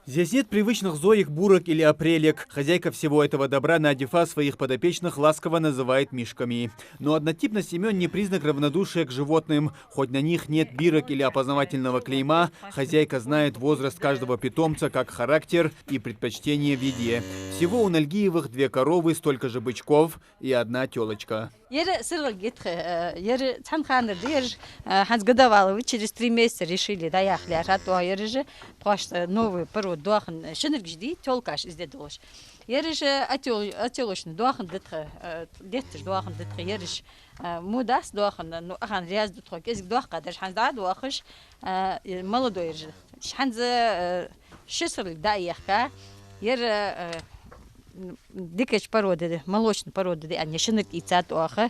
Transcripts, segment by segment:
Здесь нет привычных зоек, бурок или апрелек. Хозяйка всего этого добра Надифа своих подопечных ласково называет мишками. Но однотипность имен не признак равнодушия к животным. Хоть на них нет бирок или опознавательного клейма, хозяйка знает возраст каждого питомца, как характер и предпочтение в еде. Всего у Нальгиевых 2 коровы, столько же бычков и 1 телочка. Через 3 месяца решили доехали, а то новый пород дуахан шинер жди телкаш изде долш. Ериш отелочный дуахан деттер дуахан деттер ериш мудас дуахан ну ахан ряз дутрок из дуах кадаш ханза дуахш молодой ериш ханза шиср даехка ер дикаш породы молочный породы они шинер ицат дуаха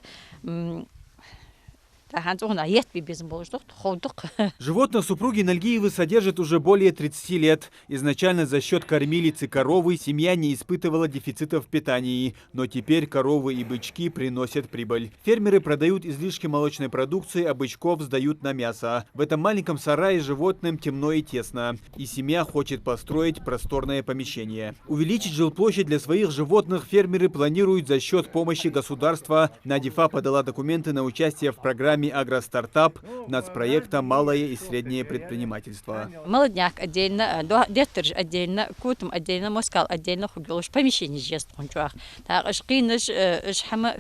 Животных супруги Нальгиевы содержат уже более 30 лет. Изначально за счет кормилицы коровы семья не испытывала дефицитов в питании, но теперь коровы и бычки приносят прибыль. Фермеры продают излишки молочной продукции, а бычков сдают на мясо. В этом маленьком сарае животным темно и тесно, и семья хочет построить просторное помещение. Увеличить жилплощадь для своих животных фермеры планируют за счет помощи государства. Надифа подала документы на участие в программе «Агростартап» нацпроекта «Малое и среднее предпринимательство». Молодняк отдельно, деттер отдельно, кутом отдельно, москал отдельно, хугелуш помещение есть он чуах. Так шкинеш шхама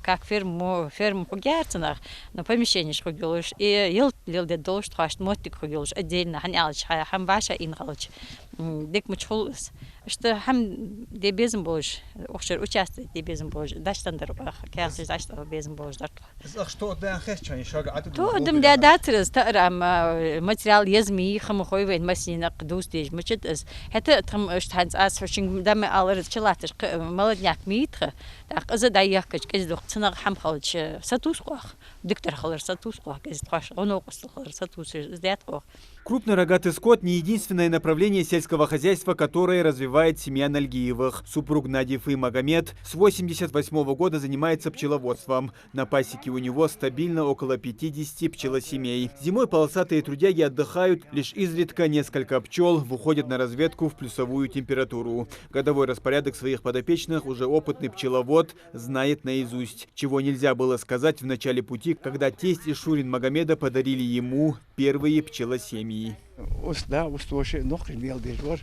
как ферму хугярцнах, но помещение хугелуш и ел долш трашт мотик хугелуш отдельно, ханялч хам ваша ингалч. Дик мучхулс. Что хам дебезм больше, охшер участвует дебезм больше, даштандер кянсис даштандер безм больше. Что да хещан шага то дем да датрес тарам материал езми хмохой вен масина qdustig мучит это там штанц ас фишинг дам алер челатш молодняк митре так за даякч кездох цнаг хам халч сатусқох диктор халер сатусқох кездох онокос халер сатус здятқох. Крупный рогатый скот – не единственное направление сельского хозяйства, которое развивает семья Нальгиевых. Супруг Надифы Магомед с 1988 года занимается пчеловодством. На пасеке у него стабильно около 50 пчелосемей. Зимой полосатые трудяги отдыхают, лишь изредка несколько пчел выходят на разведку в плюсовую температуру. Годовой распорядок своих подопечных уже опытный пчеловод знает наизусть. Чего нельзя было сказать в начале пути, когда тесть и Шурин Магомеда подарили ему первые пчелосемьи. Да, устойчивый, но хренел дежвор.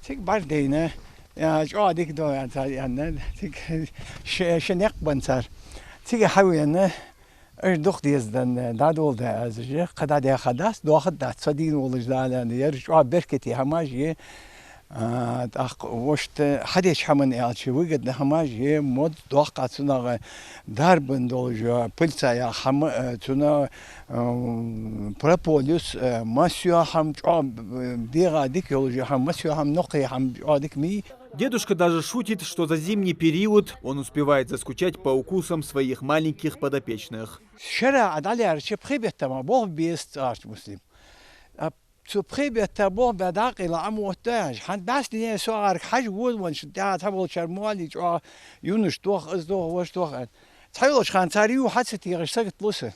Тик бардейна, я жадик до янна, тик шенек бансар. Тик хавиянна, erdох дизден дадолда азже, когда я хадас, дохад дат садин улждалан, я жа беркети хамажи. ах вошт хадеш хаман ялчи выгодно хамажи мод дохат цуна дарбен должа пыльцая хам цуна прополис масю хам бега дик должа хам масю хам ноқи хам адик ми. Дедушка даже шутит, что за зимний период он успевает заскучать по укусам своих маленьких подопечных. Шера адалер чепхибет там бог бест арт муслим. سبخيبة تبوه بداق إلى عموتاج حد بس ليه سؤال حاج وود وانش ده تبغى شرمالي جو يونش دوخ از دوخ وش دوخ تحيلش خان تاريو حتى تيغش سكت لسه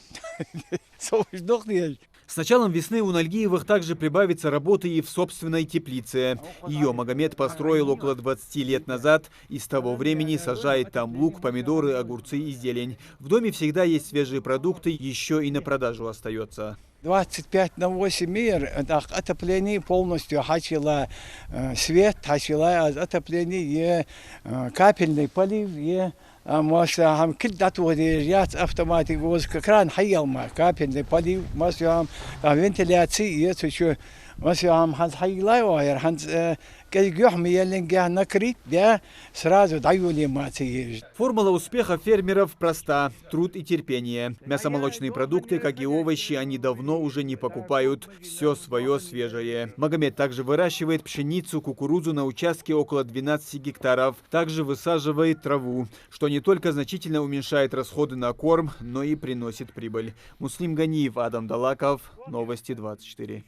سوش دوخ ديج. С началом весны у Нальгиевых также прибавится работы и в собственной теплице. Ее Магомед построил около 20 лет назад и с того времени сажает там лук, помидоры, огурцы и зелень. В доме всегда есть свежие продукты, еще и на продажу остается. 25/8 мир, отопление полностью хачила свет, хачила отопление, капельный полив, مثلا هم كل داتوريات автоматик воз кран حيل ما كابين لبالي مثلا فنتيلاتسي يتشو مثلا هنز حيلا وير هنز كيجوحمي يلنجا накрыть да сразу даю ли мати. Формула успеха фермеров проста: труд и терпение. Мясомолочные продукты, как и овощи, они давно уже не покупают. Все свое свежее. Магомед также выращивает пшеницу, кукурузу на участке около 12 гектаров. Также высаживает траву, что не только значительно уменьшает расходы на корм, но и приносит прибыль. Муслим Ганиев, Адам Далаков, Новости 24.